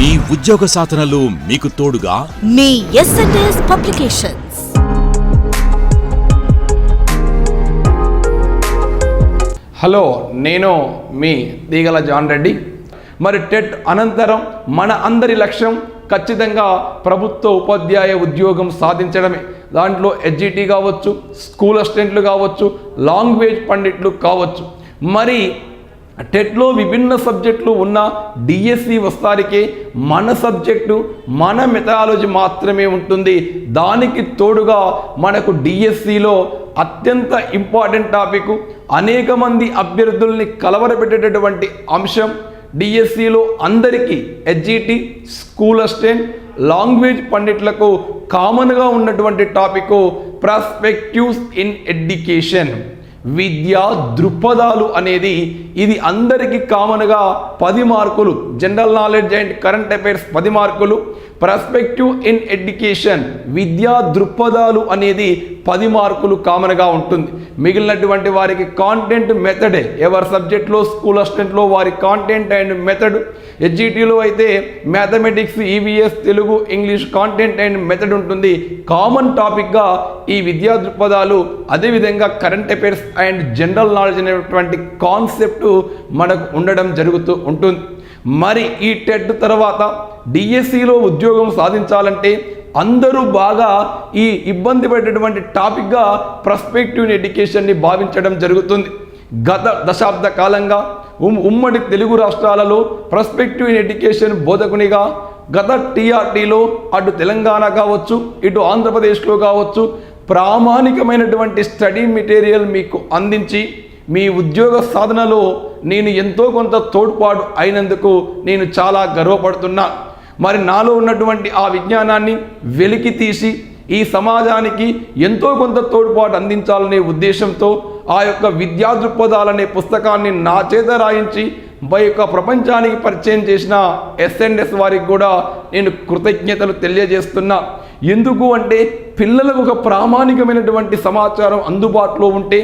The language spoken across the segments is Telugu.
మీ ఉద్యోగ సాధనలు మీకు తోడుగా మీ ఎస్&ఎస్ పబ్లికేషన్స్. హలో, నేను మీ తీగల జాన్ రెడ్డి. మరి టెట్ అనంతరం మన అందరి లక్ష్యం ఖచ్చితంగా ప్రభుత్వ ఉపాధ్యాయ ఉద్యోగం సాధించడమే. దాంట్లో ఎస్జిటి కావచ్చు, స్కూల్ అసిస్టెంట్లు కావచ్చు, లాంగ్వేజ్ పండిట్లు కావచ్చు. మరి టెట్లో విభిన్న సబ్జెక్టులు ఉన్న డిఎస్సి వస్తారికే మన సబ్జెక్టు, మన మెథడాలజీ మాత్రమే ఉంటుంది. దానికి తోడుగా మనకు డిఎస్సిలో అత్యంత ఇంపార్టెంట్ టాపిక్, అనేక మంది అభ్యర్థుల్ని కలవరపెట్టేటటువంటి అంశం, డిఎస్సిలో అందరికీ ఎస్జిటి, స్కూల్ అసిస్టెంట్, లాంగ్వేజ్ పండిట్లకు కామన్గా ఉన్నటువంటి టాపిక్ పర్స్పెక్టివ్స్ ఇన్ ఎడ్యుకేషన్. విద్యా దృక్పథాలు అనేది ఇది అందరికీ కామన్గా 10 మార్కులు. General knowledge and current affairs 10 మార్కులు. పర్స్పెక్టివ్ ఇన్ ఎడ్యుకేషన్ విద్యా దృక్పథాలు అనేది 10 మార్కులు కామన్గా ఉంటుంది. మిగిలినటువంటి వారికి కాంటెంట్ మెథడే, ఎవరి సబ్జెక్ట్లో స్కూల్ అసిస్టెంట్లో వారి కాంటెంట్ అండ్ మెథడ్. ఎస్జిటిలో అయితే mathematics, EVS, Telugu, English content and method ఉంటుంది. కామన్ టాపిక్గా ఈ విద్యా దృక్పథాలు, అదేవిధంగా current affairs and general knowledge అనేటువంటి కాన్సెప్ట్ మనకు ఉండడం జరుగుతూ ఉంటుంది. మరి ఈ టెట్ తర్వాత డిఎస్సిలో ఉద్యోగం సాధించాలంటే అందరూ బాగా ఈ ఇబ్బంది పడేటటువంటి టాపిక్గా పర్స్పెక్టివ్ ఎడ్యుకేషన్ని భావించడం జరుగుతుంది. గత దశాబ్ద కాలంగా ఉమ్మడి తెలుగు రాష్ట్రాలలో పర్స్పెక్టివ్ ఎడ్యుకేషన్ బోధకునిగా గత టీఆర్టీలో అటు తెలంగాణ కావచ్చు, ఇటు ఆంధ్రప్రదేశ్లో కావచ్చు ప్రామాణికమైనటువంటి స్టడీ మెటీరియల్ మీకు అందించి మీ ఉద్యోగ సాధనలో నేను ఎంతో కొంత తోడ్పాటు అయినందుకు నేను చాలా గర్వపడుతున్నా. మరి నాలో ఉన్నటువంటి ఆ విజ్ఞానాన్ని వెలికి తీసి ఈ సమాజానికి ఎంతో కొంత తోడ్పాటు అందించాలనే ఉద్దేశంతో ఆ యొక్క విద్యా దృక్పథాలనే పుస్తకాన్ని నా చేత రాయించి ప్రపంచానికి పరిచయం చేసిన ఎస్&ఎస్ వారికి కూడా నేను కృతజ్ఞతలు తెలియజేస్తున్నా. ఎందుకు అంటే పిల్లలకు ఒక ప్రామాణికమైనటువంటి సమాచారం అందుబాటులో ఉంటే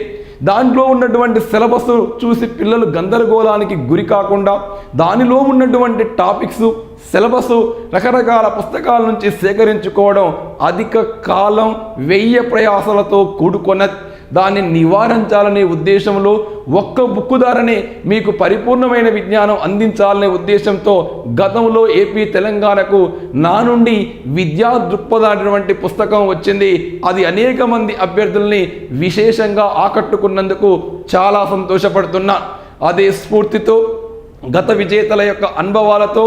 దాంట్లో ఉన్నటువంటి సిలబస్ చూసి పిల్లలు గందరగోళానికి గురి కాకుండా దానిలో ఉన్నటువంటి టాపిక్స్, సిలబస్ రకరకాల పుస్తకాల నుంచి సేకరించుకోవడం అధిక కాలం, వ్యయ ప్రయాసాలతో కూడుకున్న దాన్ని నివారించాలనే ఉద్దేశంలో ఒక్క బుక్కు ద్వారానే మీకు పరిపూర్ణమైన విజ్ఞానం అందించాలనే ఉద్దేశంతో గతంలో ఏపీ, తెలంగాణకు నా నుండి విద్యా దృక్పథమైనటువంటి పుస్తకం వచ్చింది. అది అనేక మంది అభ్యర్థుల్ని విశేషంగా ఆకట్టుకున్నందుకు చాలా సంతోషపడుతున్నా. అదే స్ఫూర్తితో గత విజేతల యొక్క అనుభవాలతో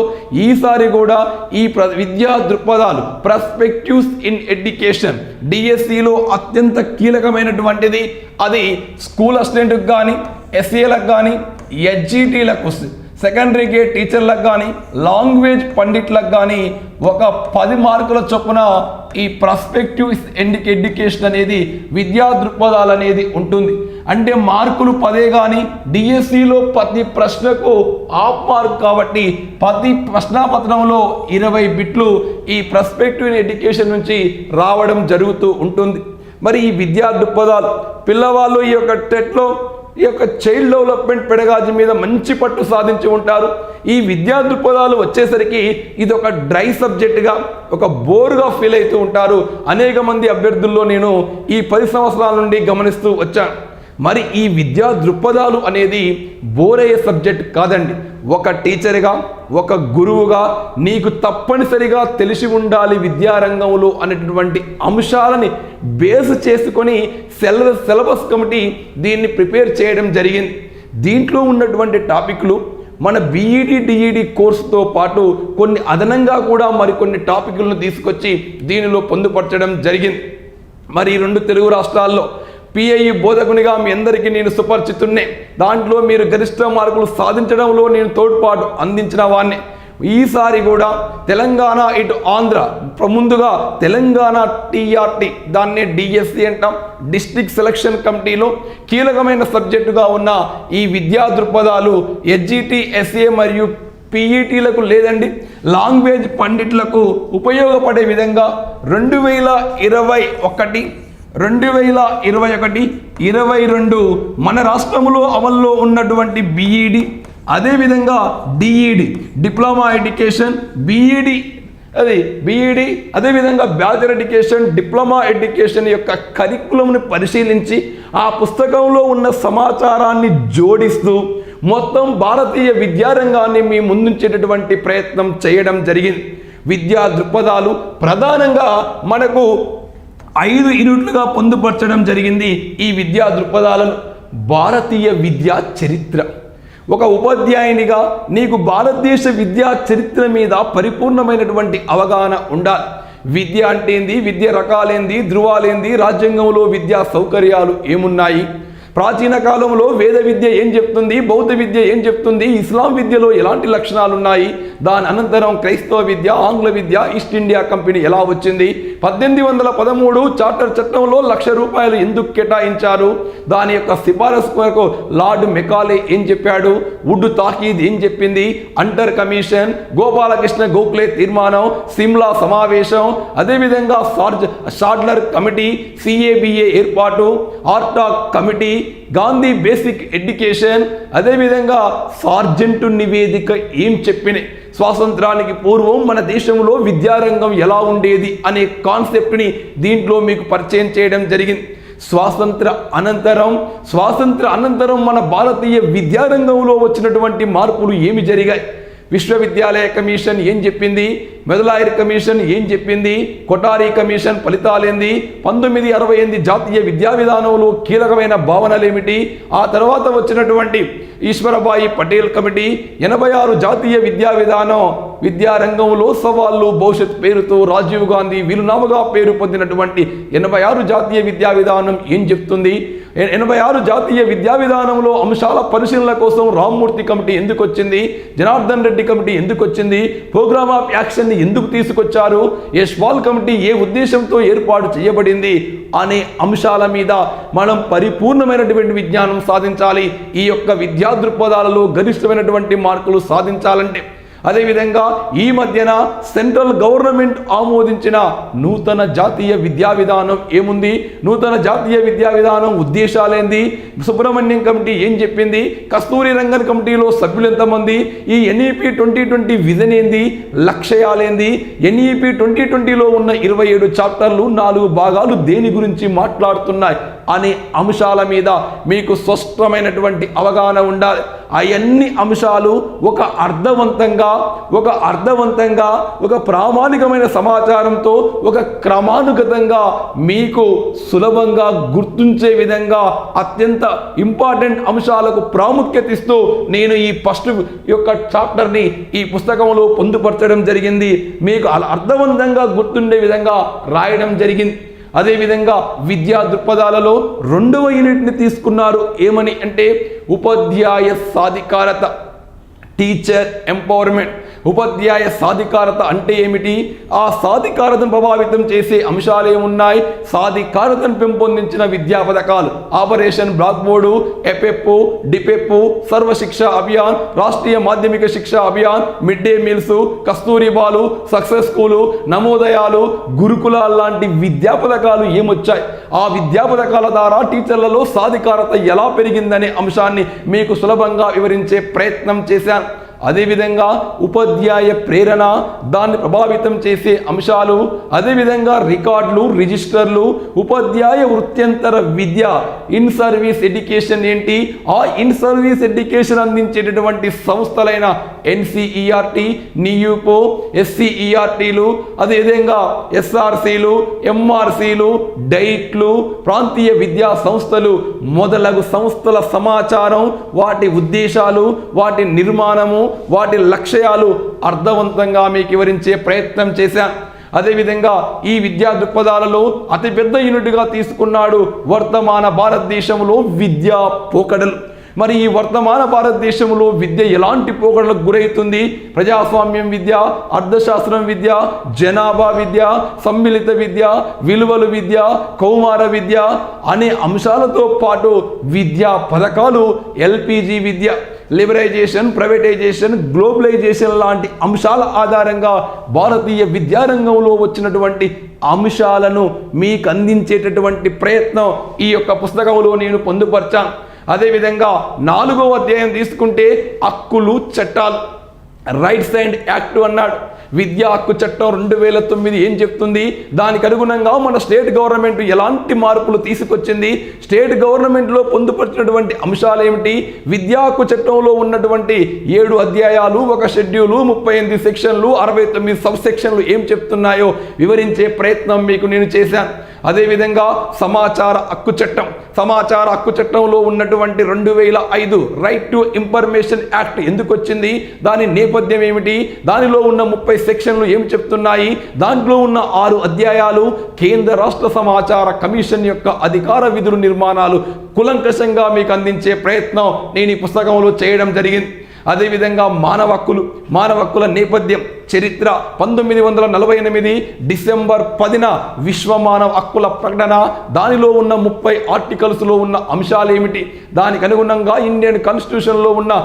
ఈసారి కూడా ఈ విద్యా దృక్పథాలు పర్స్పెక్టివ్స్ ఇన్ ఎడ్యుకేషన్ డిఎస్సిలో అత్యంత కీలకమైనటువంటిది. అది స్కూల్ అసిస్టెంట్కి కానీ, ఎస్ఏలకు కానీ, ఎస్జిటీలకు, సెకండరీ గ్రేడ్ టీచర్లకు కానీ, లాంగ్వేజ్ పండిట్లకు కానీ ఒక 10 మార్కుల చొప్పున ఈ పర్స్పెక్టివ్స్ ఎడ్యుకేషన్ అనేది విద్యా దృక్పథాలు అనేది ఉంటుంది. అంటే మార్కులు 10 కానీ డిఎస్సిలో ప్రతి ప్రశ్నకు హాఫ్ మార్క్ కాబట్టి ప్రతి ప్రశ్నాపత్రంలో 20 బిట్లు ఈ పర్స్పెక్టివ్ ఎడ్యుకేషన్ నుంచి రావడం జరుగుతూ ఉంటుంది. మరి ఈ విద్యా దృక్పథాలు పిల్లవాళ్ళు ఈ యొక్క టెట్లో ఈ యొక్క చైల్డ్ డెవలప్మెంట్ పెడగాజీ మీద మంచి పట్టు సాధించి ఉంటారు. ఈ విద్యా దృక్పథాలు వచ్చేసరికి ఇది ఒక డ్రై సబ్జెక్టుగా, ఒక బోర్గా ఫీల్ అవుతూ ఉంటారు అనేక మంది అభ్యర్థుల్లో నేను ఈ 10 సంవత్సరాల నుండి గమనిస్తూ వచ్చాను. మరి ఈ విద్యా దృక్పథాలు అనేది బోర్ అయ్యే సబ్జెక్ట్ కాదండి. ఒక టీచర్గా, ఒక గురువుగా నీకు తప్పనిసరిగా తెలిసి ఉండాలి విద్యారంగంలో అనేటటువంటి అంశాలని బేస్ చేసుకొని సిలబస్ కమిటీ దీన్ని ప్రిపేర్ చేయడం జరిగింది. దీంట్లో ఉన్నటువంటి టాపిక్లు మన బీఈడి, డిఈడి కోర్సుతో పాటు కొన్ని అదనంగా కూడా మరికొన్ని టాపిక్లను తీసుకొచ్చి దీనిలో పొందుపరచడం జరిగింది. మరి ఈ 2 తెలుగు రాష్ట్రాల్లో పిఐఈ బోధకునిగా మీ అందరికీ నేను సుపరిచితున్నే. దాంట్లో మీరు గరిష్ట మార్కులు సాధించడంలో నేను తోడ్పాటు అందించిన వాడిని. ఈసారి కూడా తెలంగాణ, ఇటు ఆంధ్ర, ముందుగా తెలంగాణ టీఆర్టీ, దాన్నే డిఎస్సి అంటాం, డిస్ట్రిక్ట్ సెలక్షన్ కమిటీలో కీలకమైన సబ్జెక్టుగా ఉన్న ఈ విద్యా దృక్పథాలు ఎస్జిటి, ఎస్ఏ మరియు పీఈటీలకు లేదండి, లాంగ్వేజ్ పండిట్లకు ఉపయోగపడే విధంగా 2021, 2021, 22 మన రాష్ట్రంలో అమల్లో ఉన్నటువంటి బీఈడి, అదేవిధంగా DEd diploma education, BEd BEd అదేవిధంగా బ్యాచిలర్ ఎడ్యుకేషన్, డిప్లొమా ఎడ్యుకేషన్ యొక్క కరికులంని పరిశీలించి ఆ పుస్తకంలో ఉన్న సమాచారాన్ని జోడిస్తూ మొత్తం భారతీయ విద్యారంగాన్ని మీ ముందుంచేటటువంటి ప్రయత్నం చేయడం జరిగింది. విద్యా దృక్పథాలు ప్రధానంగా మనకు 5 యూనిట్లుగా పొందుపరచడం జరిగింది. ఈ విద్యా దృక్పథాలను భారతీయ విద్యా చరిత్ర, ఒక ఉపాధ్యాయునిగా నీకు భారతదేశ విద్యా చరిత్ర మీద పరిపూర్ణమైనటువంటి అవగాహన ఉండాలి. విద్య అంటే ఏంది, విద్య రకాలేంది, ధృవాలేంది, రాజ్యాంగంలో విద్యా సౌకర్యాలు ఏమున్నాయి, ప్రాచీన కాలంలో వేద విద్య ఏం చెప్తుంది, బౌద్ధ విద్య ఏం చెప్తుంది, ఇస్లాం విద్యలో ఎలాంటి లక్షణాలు ఉన్నాయి, దాని అనంతరం క్రైస్తవ విద్య, ఆంగ్ల విద్య, ఈస్ట్ ఇండియా కంపెనీ ఎలా వచ్చింది, 1813 చార్టర్ చట్టంలో ₹1,00,000 ఎందుకు కేటాయించారు, దాని యొక్క సిఫారసు కొరకు లార్డ్ మెకాలే ఏం చెప్పాడు, వుడ్ తాకీద్ ఏం చెప్పింది, అంటర్ కమిషన్, గోపాలకృష్ణ గోఖలే తీర్మానం, సిమ్లా సమావేశం, అదేవిధంగా షాడ్లర్ కమిటీ, సిఏబిఏ ఏర్పాటు, ఆర్టాక్ కమిటీ, గాంధీ బేసిక్ ఎడ్యుకేషన్, అదేవిధంగా సార్జెంటు నివేదిక ఏం చెప్పినాయి, స్వాతంత్రానికి పూర్వం మన దేశంలో విద్యారంగం ఎలా ఉండేది అనే కాన్సెప్ట్ని దీంట్లో మీకు పరిచయం చేయడం జరిగింది. స్వాతంత్ర అనంతరం మన భారతీయ విద్యారంగంలో వచ్చినటువంటి మార్పులు ఏమి జరిగాయి, విశ్వవిద్యాలయ కమిషన్ ఏం చెప్పింది, మెదలాయర్ కమిషన్ ఏం చెప్పింది, కొఠారీ కమిషన్ ఫలితాలేంది, 1968 జాతీయ విద్యా విధానంలో కీలకమైన భావనలు ఏమిటి, ఆ తర్వాత వచ్చినటువంటి ఈశ్వరబాయి పటేల్ కమిటీ, 86 జాతీయ విద్యా విధానం, విద్యారంగంలో సవాళ్ళు భవిష్యత్ పేరుతో రాజీవ్ గాంధీ వీలునామగా పేరు పొందినటువంటి 86 జాతీయ విద్యా విధానం ఏం చెప్తుంది, 86 జాతీయ విద్యా విధానంలో అంశాల పరిశీలన కోసం రామ్మూర్తి కమిటీ ఎందుకు వచ్చింది, జనార్దన్ రెడ్డి కమిటీ ఎందుకు వచ్చింది, ప్రోగ్రామ్ ఆఫ్ యాక్షన్ ఎందుకు తీసుకొచ్చారు, యశ్వాల్ కమిటీ ఏ ఉద్దేశంతో ఏర్పాటు చేయబడింది అనే అంశాల మీద మనం పరిపూర్ణమైనటువంటి విజ్ఞానం సాధించాలి. ఈ యొక్క విద్యా దృక్పథాలలో గరిష్టమైనటువంటి మార్కులు సాధించాలంటే అదేవిధంగా ఈ మధ్యన సెంట్రల్ గవర్నమెంట్ ఆమోదించిన నూతన జాతీయ విద్యా విధానం ఏముంది, నూతన జాతీయ విద్యా విధానం ఉద్దేశాలేంది, సుబ్రహ్మణ్యం కమిటీ ఏం చెప్పింది, కస్తూరి రంగన్ కమిటీలో సభ్యులు ఎంతమంది, ఈ ఎన్ఈపి 2020 విజన్ ఏంది, లక్ష్యాలేంది, ఎన్ఈపి 2020లో ఉన్న 27 చాప్టర్లు 4 భాగాలు దేని గురించి మాట్లాడుతున్నాయి అనే అంశాల మీద మీకు స్పష్టమైనటువంటి అవగాహన ఉండాలి. అవన్నీ అంశాలు ఒక అర్థవంతంగా ఒక ప్రామాణికమైన సమాచారంతో ఒక క్రమానుగతంగా మీకు సులభంగా గుర్తుంచే విధంగా అత్యంత ఇంపార్టెంట్ అంశాలకు ప్రాముఖ్యత ఇస్తూ నేను ఈ ఫస్ట్ యొక్క చాప్టర్ని ఈ పుస్తకంలో పొందుపరచడం జరిగింది. మీకు అలా అర్థవంతంగా గుర్తుండే విధంగా రాయడం జరిగింది. అదేవిధంగా విద్యా దృక్పథాలలో 2వ యూనిట్ని తీసుకున్నారు. ఏమని అంటే ఉపాధ్యాయ సాధికారత, టీచర్ ఎంపవర్మెంట్. ఉపాధ్యాయ సాధికారత అంటే ఏమిటి, ఆ సాధికారతను ప్రభావితం చేసే అంశాలు ఏమున్నాయి, సాధికారతను పెంపొందించిన విద్యా పథకాలు, operation blackboard, APEP, DPEP, Sarva Shiksha Abhiyan, Rashtriya Madhyamik Shiksha Abhiyan, mid day meals, కస్తూరిబాలు, సక్సెస్ స్కూలు, నమోదయాలు, గురుకులాలు లాంటి విద్యా పథకాలు ఏమొచ్చాయి, ఆ విద్యా పథకాల ద్వారా టీచర్లలో సాధికారత ఎలా పెరిగిందనే అంశాన్ని మీకు సులభంగా వివరించే ప్రయత్నం చేశాను. అదేవిధంగా ఉపాధ్యాయ ప్రేరణ, దాన్ని ప్రభావితం చేసే అంశాలు, అదేవిధంగా రికార్డులు, రిజిస్టర్లు, ఉపాధ్యాయ వృత్యంతర విద్య, ఇన్ సర్వీస్ ఎడ్యుకేషన్ ఏంటి, ఆ ఇన్ సర్వీస్ ఎడ్యుకేషన్ అందించేటటువంటి సంస్థలైన ఎన్సిఈఆర్టీ, నియూపో, ఎస్సిఈఆర్టీలు, అదేవిధంగా ఎస్ఆర్సీలు, ఎంఆర్సీలు, డైట్లు, ప్రాంతీయ విద్యా సంస్థలు మొదలగు సంస్థల సమాచారం, వాటి ఉద్దేశాలు, వాటి నిర్మాణము, వాటి లక్ష్యాలు అర్థవంతంగా మీకు వివరించే ప్రయత్నం చేశాను. అదేవిధంగా ఈ విద్యా దృక్పథాలలో అతిపెద్ద యూనిట్గా తీసుకున్నాడు వర్తమాన భారతదేశంలో విద్యా పోకడలు. మరి ఈ వర్తమాన భారతదేశంలో విద్య ఎలాంటి పోకడలకు గురవుతుంది, ప్రజాస్వామ్యం విద్య, అర్థశాస్త్రం విద్య, జనాభా విద్య, సమ్మిళిత విద్య, విలువలు విద్య, కౌమార విద్య అనే అంశాలతో పాటు విద్యా పథకాలు, ఎల్పిజి విద్య, లిబరైజేషన్, ప్రైవేటైజేషన్, గ్లోబలైజేషన్ లాంటి అంశాల ఆధారంగా భారతీయ విద్యారంగంలో వచ్చినటువంటి అంశాలను మీకు అందించేటటువంటి ప్రయత్నం ఈ యొక్క పుస్తకంలో నేను పొందుపరిచాను. అదేవిధంగా 4వ అధ్యాయం తీసుకుంటే హక్కులు చట్టాలు, రైట్స్ అండ్ యాక్ట్ అన్నాడు. విద్యా హక్కు చట్టం 2009 ఏం చెప్తుంది, దానికి అనుగుణంగా మన స్టేట్ గవర్నమెంట్ ఎలాంటి మార్పులు తీసుకొచ్చింది, స్టేట్ గవర్నమెంట్లో పొందుపరిచినటువంటి అంశాలు ఏమిటి, విద్యా హక్కు చట్టంలో ఉన్నటువంటి 7 అధ్యాయాలు, 1 షెడ్యూలు, 38 సెక్షన్లు, 69 సబ్ సెక్షన్లు ఏం చెప్తున్నాయో వివరించే ప్రయత్నం మీకు నేను చేశాను. అదేవిధంగా సమాచార హక్కు చట్టం, సమాచార హక్కు చట్టంలో ఉన్నటువంటి 2005 రైట్ టు ఇన్ఫర్మేషన్ యాక్ట్ ఎందుకు వచ్చింది, దాని నేపథ్యం ఏమిటి, దానిలో ఉన్న 30 సెక్షన్లు ఏం చెప్తున్నాయి, దాంట్లో ఉన్న 6 అధ్యాయాలు కేంద్ర రాష్ట్ర సమాచార కమిషన్ యొక్క అధికార విధులు నిర్మాణాలు కులంకషంగా మీకు అందించే ప్రయత్నం నేను ఈ పుస్తకంలో చేయడం జరిగింది. అదేవిధంగా మానవ హక్కుల నేపథ్యం, చరిత్ర 1948 డిసెంబర్ 10న విశ్వ మానవ హక్కుల ప్రకటన, దానిలో ఉన్న 30 ఆర్టికల్స్లో ఉన్న అంశాలు ఏమిటి, దానికి అనుగుణంగా ఇండియన్ కాన్స్టిట్యూషన్లో ఉన్న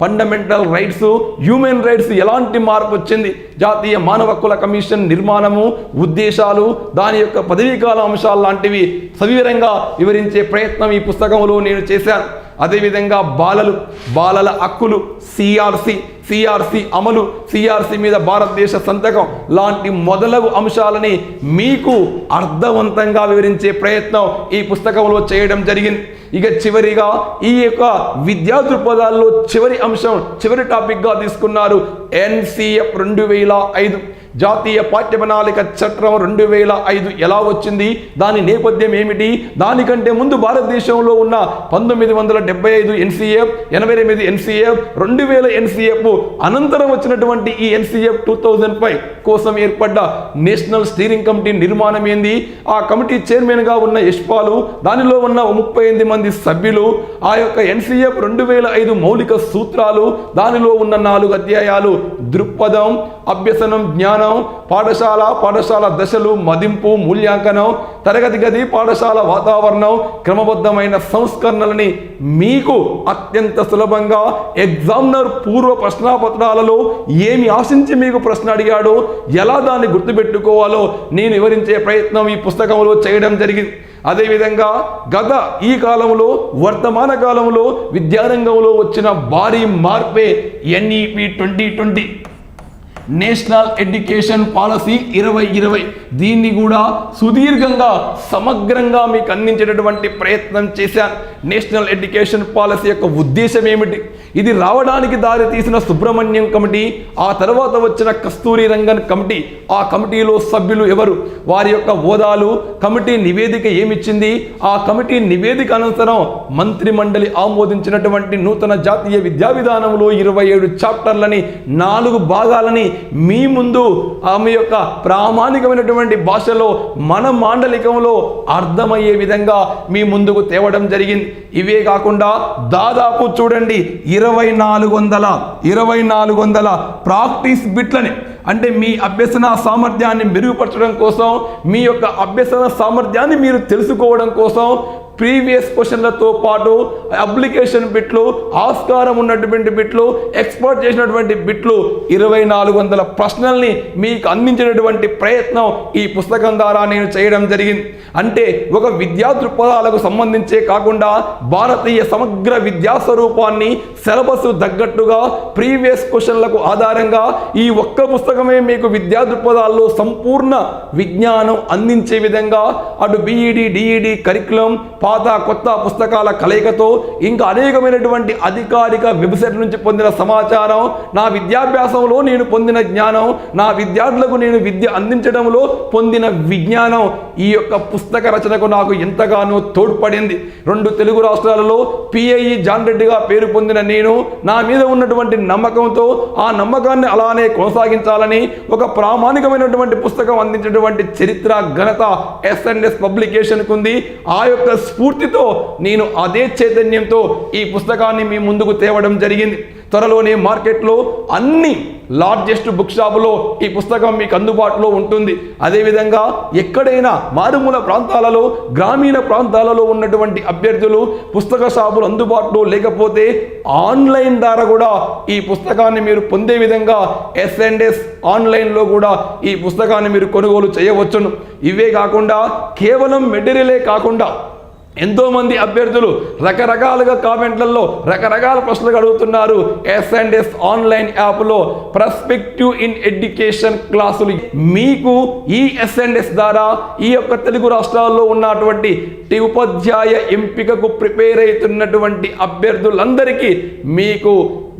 ఫండమెంటల్ రైట్స్, హ్యూమన్ రైట్స్ ఎలాంటి మార్పు వచ్చింది, జాతీయ మానవ హక్కుల కమిషన్ నిర్మాణము, ఉద్దేశాలు, దాని యొక్క పదవీకాల అంశాలు లాంటివి సవివరంగా వివరించే ప్రయత్నం ఈ పుస్తకంలో నేను చేశాను. అదేవిధంగా బాలల హక్కులు, సిఆర్సి అమలు, సిఆర్సి మీద భారతదేశ సంతకం లాంటి మొదలగు అంశాలని మీకు అర్థవంతంగా వివరించే ప్రయత్నం ఈ పుస్తకంలో చేయడం జరిగింది. ఇక చివరిగా ఈ యొక్క విద్యా దృక్పథాల్లో చివరి అంశం, చివరి టాపిక్గా తీసుకున్నారు NCF 2005, జాతీయ పాఠ్య ప్రణాళిక చట్టం 2005 ఎలా వచ్చింది, దాని నేపథ్యం ఏమిటి, దానికంటే ముందు భారతదేశంలో ఉన్న 1975 NCF, 88 NCF, 2000 NCF, అనంతరం వచ్చినటువంటి ఈ NCF 2005 కోసం ఏర్పడ్డ నేషనల్ స్టీరింగ్ కమిటీ నిర్మాణం ఏంది, ఆ కమిటీ చైర్మన్గా ఉన్న యశ్పాలు, దానిలో ఉన్న 38 మంది సభ్యులు, ఆ యొక్క NCF 2005 మౌలిక సూత్రాలు, దానిలో ఉన్న 4 అధ్యాయాలు, దృక్పథం, అభ్యసనం, జ్ఞానం, పాఠశాల దశలు, మదింపు, మూల్యాంకనం, తరగతి గది, పాఠశాల వాతావరణం, క్రమబద్ధమైన సంస్కరణలని మీకు అత్యంత సులభంగా ఎగ్జామినర్ పూర్వ ప్రశ్నాపత్రాలలో ఏమి ఆశించి మీకు ప్రశ్న అడిగాడో, ఎలా దాన్ని గుర్తుపెట్టుకోవాలో నేను వివరించే ప్రయత్నం ఈ పుస్తకంలో చేయడం జరిగింది. అదేవిధంగా ఈ కాలంలో, వర్తమాన కాలంలో విద్యారంగంలో వచ్చిన భారీ మార్పే NEP 2020, నేషనల్ ఎడ్యుకేషన్ పాలసీ 2020. దీన్ని కూడా సుదీర్ఘంగా సమగ్రంగా మీకు అందించేటటువంటి ప్రయత్నం చేశాను. నేషనల్ ఎడ్యుకేషన్ పాలసీ యొక్క ఉద్దేశం ఏమిటి, ఇది రావడానికి దారి తీసిన సుబ్రహ్మణ్యం కమిటీ, ఆ తర్వాత వచ్చిన కస్తూరి రంగన్ కమిటీ, ఆ కమిటీలో సభ్యులు ఎవరు, వారి యొక్క హోదాలు, కమిటీ నివేదిక ఏమిచ్చింది, ఆ కమిటీ నివేదిక అనంతరం మంత్రి మండలి ఆమోదించినటువంటి నూతన జాతీయ విద్యా విధానంలో 27 చాప్టర్లని, 4 భాగాలని మీ ముందు ఆమె యొక్క ప్రామాణికమైనటువంటి భాషలో మన మాండలికంలో అర్థమయ్యే విధంగా మీ ముందుకు తేవడం జరిగింది. ఇవే కాకుండా దాదాపు చూడండి 2400 ప్రాక్టీస్ బిట్లని, అంటే మీ అభ్యసన సామర్థ్యాన్ని మెరుగుపరచడం కోసం, మీ యొక్క అభ్యసన సామర్థ్యాన్ని మీరు తెలుసుకోవడం కోసం ప్రీవియస్ క్వశ్చన్లతో పాటు అప్లికేషన్ బిట్లు, ఆస్కారం ఉన్నటువంటి బిట్లు, ఎక్స్పర్ట్ చేసినటువంటి బిట్లు 2400 ప్రశ్నల్ని మీకు అందించినటువంటి ప్రయత్నం ఈ పుస్తకం ద్వారా నేను చేయడం జరిగింది. అంటే ఒక విద్యా దృక్పథాలకు సంబంధించే కాకుండా భారతీయ సమగ్ర విద్యా స్వరూపాన్ని సిలబస్ తగ్గట్టుగా ప్రీవియస్ క్వశ్చన్లకు ఆధారంగా ఈ ఒక్క పుస్తకమే మీకు విద్యా దృక్పథాల్లో సంపూర్ణ విజ్ఞానం అందించే విధంగా అటు BED, DED కరికులం, పాత కొత్త పుస్తకాల కలయికతో, ఇంకా అనేకమైనటువంటి అధికారిక వెబ్సైట్ నుంచి పొందిన సమాచారం, నా విద్యాభ్యాసంలో నేను పొందిన జ్ఞానం, నా విద్యార్థులకు నేను విద్య అందించడంలో పొందిన విజ్ఞానం ఈ యొక్క పుస్తక రచనకు నాకు ఎంతగానో తోడ్పడింది. 2 తెలుగు రాష్ట్రాలలో PIE జాన్ రెడ్డిగా పేరు పొందిన నేను నా మీద ఉన్నటువంటి నమ్మకంతో ఆ నమ్మకాన్ని అలానే కొనసాగించాలని ఒక ప్రామాణికమైనటువంటి పుస్తకం అందించినటువంటి చరిత్ర ఘనత S&S పబ్లికేషన్కు ఉంది. ఆ యొక్క స్ఫూర్తితో నేను అదే చైతన్యంతో ఈ పుస్తకాన్ని మీ ముందుకు తేవడం జరిగింది. త్వరలోనే మార్కెట్లో అన్ని లార్జెస్ట్ బుక్ షాపులో ఈ పుస్తకం మీకు అందుబాటులో ఉంటుంది. అదేవిధంగా ఎక్కడైనా మారుమూల ప్రాంతాలలో, గ్రామీణ ప్రాంతాలలో ఉన్నటువంటి అభ్యర్థులు పుస్తక షాపులు అందుబాటులో లేకపోతే ఆన్లైన్ ద్వారా కూడా ఈ పుస్తకాన్ని మీరు పొందే విధంగా S&S ఆన్లైన్లో కూడా ఈ పుస్తకాన్ని మీరు కొనుగోలు చేయవచ్చును. ఇవే కాకుండా కేవలం మెటీరియలే కాకుండా ఎంతోమంది అభ్యర్థులు రకరకాలుగా కామెంట్లలో రకరకాల ప్రశ్నలు అడుగుతున్నారు. ఎస్&ఎస్ ఆన్లైన్ యాప్లో పర్స్పెక్టివ్ ఇన్ ఎడ్యుకేషన్ క్లాసులు మీకు ఈ ఎస్&ఎస్ ద్వారా ఈ యొక్క తెలుగు రాష్ట్రాల్లో ఉన్నటువంటి ఉపాధ్యాయ ఎంపికకు ప్రిపేర్ అవుతున్నటువంటి అభ్యర్థులందరికీ మీకు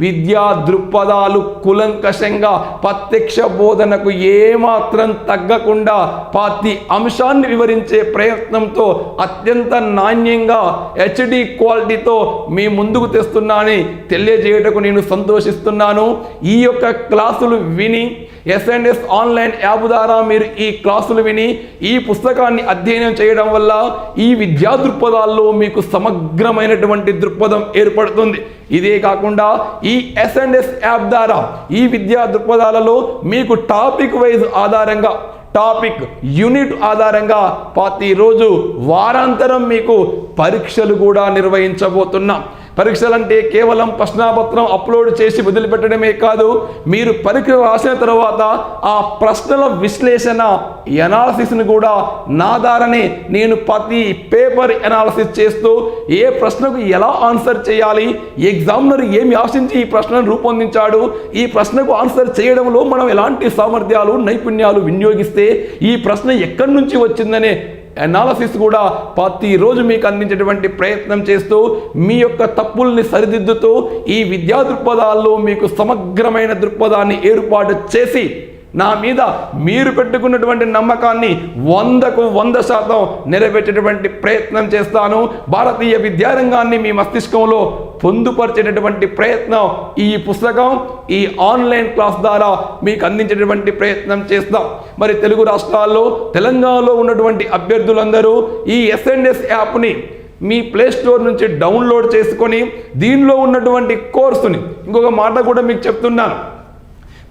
విద్యా దృక్పథాలు కులంకషంగా ప్రత్యక్ష బోధనకు ఏమాత్రం తగ్గకుండా ప్రతి అంశాన్ని వివరించే ప్రయత్నంతో అత్యంత నాణ్యంగా హెచ్డి క్వాలిటీతో మీ ముందుకు తెస్తున్నానని తెలియజేయటకు నేను సంతోషిస్తున్నాను. ఈ యొక్క క్లాసులు విని ఎస్&ఎస్ ఆన్లైన్ యాప్ ద్వారా మీరు ఈ క్లాసులు విని ఈ పుస్తకాన్ని అధ్యయనం చేయడం వల్ల ఈ విద్యా దృక్పథాల్లో మీకు సమగ్రమైనటువంటి దృక్పథం ఏర్పడుతుంది. ఇదే కాకుండా ఈ ఎస్&ఎస్ యాప్ ద్వారా ఈ విద్యా దృక్పథాలలో మీకు టాపిక్ వైజ్ ఆధారంగా టాపిక్ యూనిట్ ఆధారంగా ప్రతిరోజు వారాంతరం మీకు పరీక్షలు కూడా నిర్వహించబోతున్నాం. పరీక్షలంటే కేవలం ప్రశ్నాపత్రం అప్లోడ్ చేసి వదిలిపెట్టడమే కాదు, మీరు పరీక్ష రాసిన తర్వాత ఆ ప్రశ్నల విశ్లేషణ ఎనాలిసిస్ను కూడా నా ద్వారానే నేను ప్రతి పేపర్ ఎనాలిసిస్ చేస్తూ ఏ ప్రశ్నకు ఎలా ఆన్సర్ చేయాలి, ఎగ్జామినర్ ఏమి ఆశించి ఈ ప్రశ్నను రూపొందించాడు, ఈ ప్రశ్నకు ఆన్సర్ చేయడంలో మనం ఎలాంటి సామర్థ్యాలు నైపుణ్యాలు వినియోగిస్తే ఈ ప్రశ్న ఎక్కడి నుంచి వచ్చిందనే అనాలసిస్ కూడా ప్రతిరోజు మీకు అందించేటువంటి ప్రయత్నం చేస్తూ మీ యొక్క తప్పుల్ని సరిదిద్దుతూ ఈ విద్యా దృక్పథాల్లో మీకు సమగ్రమైన దృక్పథాన్ని ఏర్పాటు చేసి నా మీద మీరు పెట్టుకున్నటువంటి నమ్మకాన్ని 100కు 100% నెరవేర్చేటువంటి ప్రయత్నం చేస్తాను. భారతీయ విద్యారంగాన్ని మీ మస్తిష్కంలో పొందుపరిచేటటువంటి ప్రయత్నం ఈ పుస్తకం ఈ ఆన్లైన్ క్లాస్ ద్వారా మీకు అందించేటటువంటి ప్రయత్నం చేస్తాం. మరి తెలుగు రాష్ట్రాల్లో తెలంగాణలో ఉన్నటువంటి అభ్యర్థులందరూ ఈ ఎస్&ఎస్ యాప్ని మీ ప్లే స్టోర్ నుంచి డౌన్లోడ్ చేసుకొని దీనిలో ఉన్నటువంటి కోర్సుని ఇంకొక మాట కూడా మీకు చెప్తున్నాను.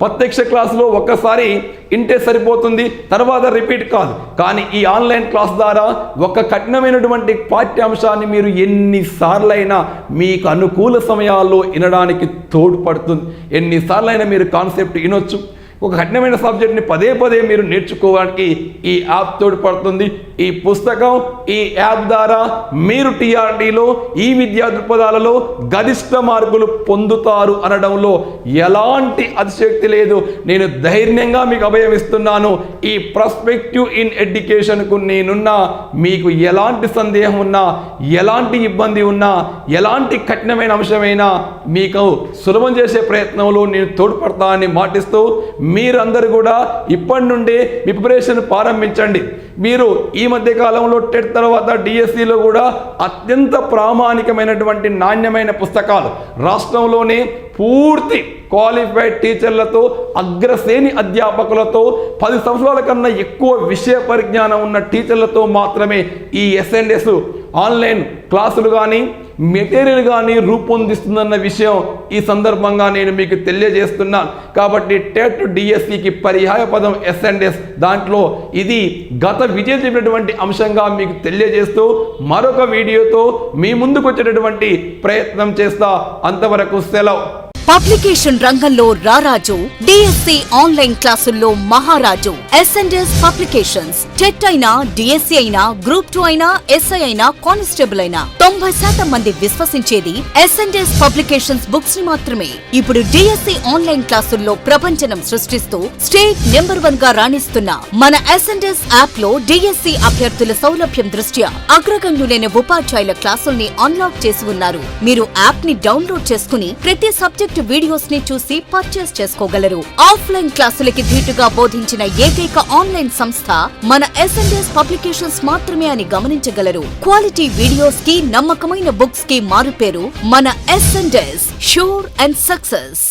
ప్రత్యక్ష క్లాసులో ఒక్కసారి ఇంటే సరిపోతుంది, తర్వాత రిపీట్ కాదు. కానీ ఈ ఆన్లైన్ క్లాస్ ద్వారా ఒక కఠినమైనటువంటి పాఠ్యాంశాన్ని మీరు ఎన్నిసార్లైనా మీకు అనుకూల సమయాల్లో వినడానికి తోడ్పడుతుంది. ఎన్నిసార్లైనా మీరు కాన్సెప్ట్ వినొచ్చు. ఒక కఠినమైన సబ్జెక్ట్ని పదే పదే మీరు నేర్చుకోవడానికి ఈ యాప్ తోడ్పడుతుంది. ఈ పుస్తకం ఈ యాప్ ద్వారా మీరు టీఆర్డీలో ఈ విద్యా దృక్పథాలలో గరిష్ట మార్కులు పొందుతారు అనడంలో ఎలాంటి అతిశయోక్తి లేదు. నేను ధైర్యంగా మీకు అభయం ఇస్తున్నాను. ఈ పర్స్పెక్టివ్ ఇన్ ఎడ్యుకేషన్కు నేనున్నా, మీకు ఎలాంటి సందేహం ఉన్నా, ఎలాంటి ఇబ్బంది ఉన్నా, ఎలాంటి కఠినమైన అంశమైనా మీకు సులభం చేసే ప్రయత్నంలో నేను తోడ్పడతానని మాటిస్తూ మీరందరూ కూడా ఇప్పటి నుండి మీ ప్రిపరేషన్ ప్రారంభించండి. మీరు ఈ మధ్య కాలంలో టెట్ తర్వాత డిఎస్సిలో కూడా అత్యంత ప్రామాణికమైనటువంటి నాణ్యమైన పుస్తకాలు రాష్ట్రంలోనే పూర్తి క్వాలిఫైడ్ టీచర్లతో అగ్రశ్రేణి అధ్యాపకులతో 10 సంవత్సరాల కన్నా ఎక్కువ విషయ పరిజ్ఞానం ఉన్న టీచర్లతో మాత్రమే ఈ ఎస్&ఎస్ ఆన్లైన్ క్లాసులు కానీ మెటీరియల్ కానీ రూపొందిస్తుందన్న విషయం ఈ సందర్భంగా నేను మీకు తెలియజేస్తున్నాను. కాబట్టి టెట్ డిఎస్సికి పర్యాయ పదం ఎస్&ఎస్. దాంట్లో ఇది గత విజయం చెప్పినటువంటి అంశంగా మీకు తెలియజేస్తూ మరొక వీడియోతో మీ ముందుకు వచ్చేటటువంటి ప్రయత్నం చేస్తా. అంతవరకు సెలవు. పబ్లికేషన్ రంగంలో రారాజు, డిఎస్సి ఆన్లైన్ క్లాసుల్లో మహారాజు. ఎస్&ఎస్ పబ్లికేషన్స్. టెట్ అయినా, డిఎస్సి అయినా, గ్రూప్ 2 అయినా, ఎస్ఐ అయినా, కానిస్టేబుల్ అయినా 90% మంది విశ్వసించేది ఎస్&ఎస్ పబ్లికేషన్స్ బుక్స్ ని మాత్రమే. ఇప్పుడు డిఎస్సి ఆన్లైన్ క్లాసుల్లో ప్రపంచనం సృష్టిస్తూ స్టేట్ నెంబర్ 1 గా రాణిస్తున్న మన ఎస్&ఎస్ యాప్ లో డిఎస్సి అభ్యర్థుల సౌలభ్యం దృష్ట్యా అగ్రగణ్యులైన ఉపాధ్యాయుల క్లాసుల్ని అన్లాక్ చేసి ఉన్నారు. మీరు యాప్ ని డౌన్లోడ్ చేసుకుని ప్రతి సబ్జెక్ట్ వీడియోస్ ని చూసి పర్చేస్ చేసుకోగలరు. ఆఫ్లైన్ క్లాసులకి ధీటుగా బోధించిన ఏకైక ఆన్లైన్ సంస్థ మన ఎస్&ఎస్ పబ్లికేషన్స్ మాత్రమే అని గమనించగలరు. క్వాలిటీ వీడియోస్ కి, నమ్మకమైన బుక్స్ కి మారుపేరు మన ఎస్&ఎస్. Sure and success.